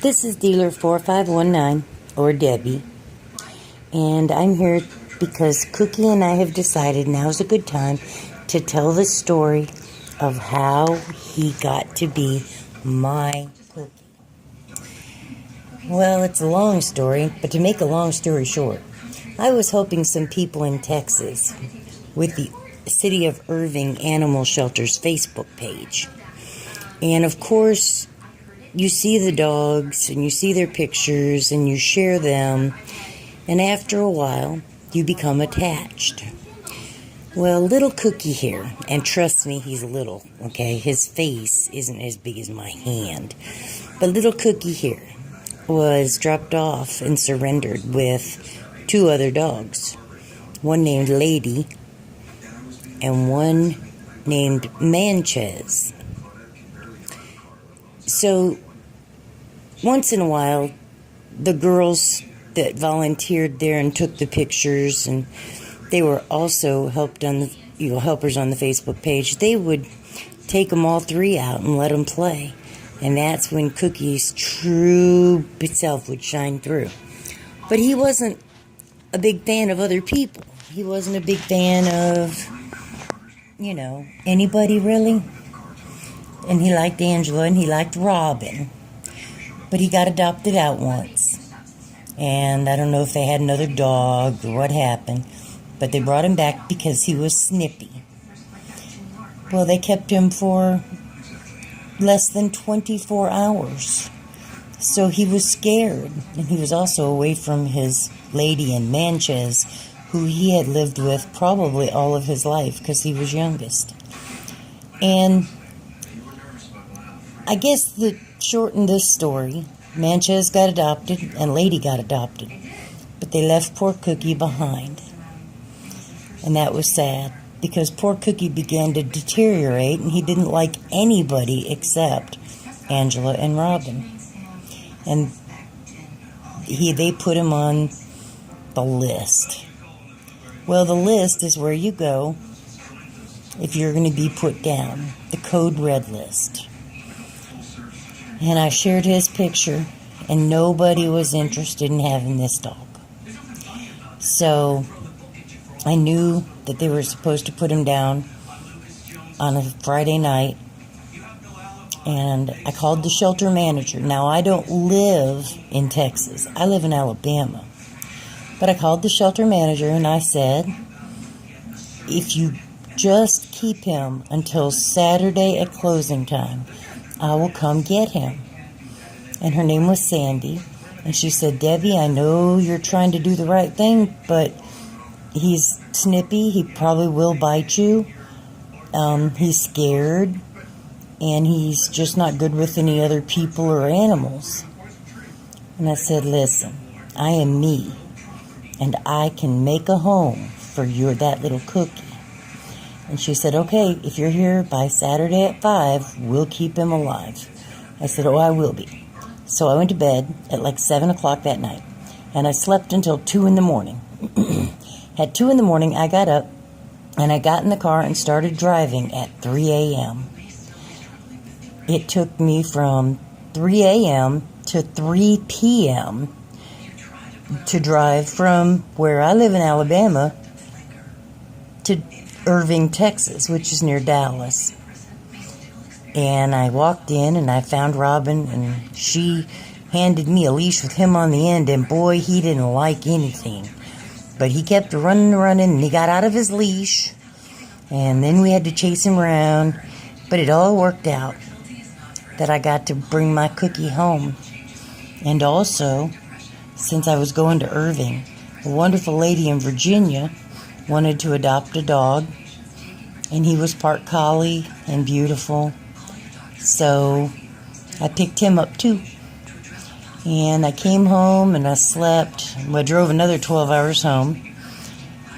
This is Dealer 4519, or Debbie, and I'm here because Cookie and I have decided now's a good time to tell the story of how he got to be my Cookie. Well, it's a long story, but to make a long story short, I was helping some people in Texas with the City of Irving Animal Shelter's Facebook page. And of course, you see the dogs and you see their pictures and you share them, and after a while you become attached. Well, little Cookie here, and trust me, he's little, okay? His face isn't as big as my hand, but little Cookie here was dropped off and surrendered with two other dogs, one named Lady and one named Manchez. So once in a while, the girls that volunteered there and took the pictures, and they were also helpers on the Facebook page, they would take them all three out and let them play. And that's when Cookie's true self would shine through. But he wasn't a big fan of other people. He wasn't a big fan of, anybody really. And he liked Angela and he liked Robin. But he got adopted out once. And I don't know if they had another dog or what happened, but they brought him back because he was snippy. Well, they kept him for less than 24 hours. So he was scared. And he was also away from his Lady and Manchez, who he had lived with probably all of his life because he was youngest. And I guess to shorten this story, Manchez got adopted and Lady got adopted. But they left poor Cookie behind. And that was sad, because poor Cookie began to deteriorate and he didn't like anybody except Angela and Robin. And they put him on the list. Well, the list is where you go if you're going to be put down, the code red list. And I shared his picture, and nobody was interested in having this dog. So I knew that they were supposed to put him down on a Friday night, and I called the shelter manager. Now, I don't live in Texas. I live in Alabama. But I called the shelter manager and I said, if you just keep him until Saturday at closing time, I will come get him. And her name was Sandy. And she said, Debbie, I know you're trying to do the right thing, but he's snippy. He probably will bite you. He's scared. And he's just not good with any other people or animals. And I said, listen, I am me. And I can make a home for that little Cookie. And she said, okay, if you're here by Saturday at 5, we'll keep him alive. I said, oh, I will be. So I went to bed at like 7 o'clock that night. And I slept until 2 in the morning. At 2 in the morning, I got up and I got in the car and started driving at 3 a.m. It took me from 3 a.m. to 3 p.m. to drive from where I live in Alabama to Irving, Texas, which is near Dallas. And I walked in and I found Robin, and she handed me a leash with him on the end, and boy, he didn't like anything. But he kept running, and he got out of his leash, and then we had to chase him around. But it all worked out that I got to bring my Cookie home. And also, since I was going to Irving, a wonderful lady in Virginia wanted to adopt a dog, and he was part collie and beautiful. So I picked him up too. And I came home and I slept. I drove another 12 hours home,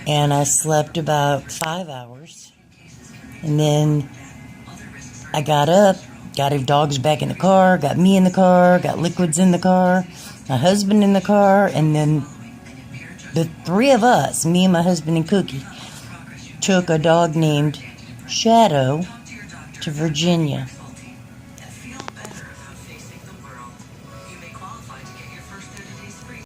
and I slept about 5 hours. And then I got up, got his dogs back in the car, got me in the car, got Liquids in the car, my husband in the car, and then the three of us, me and my husband and Cookie, took a dog named Shadow to Virginia.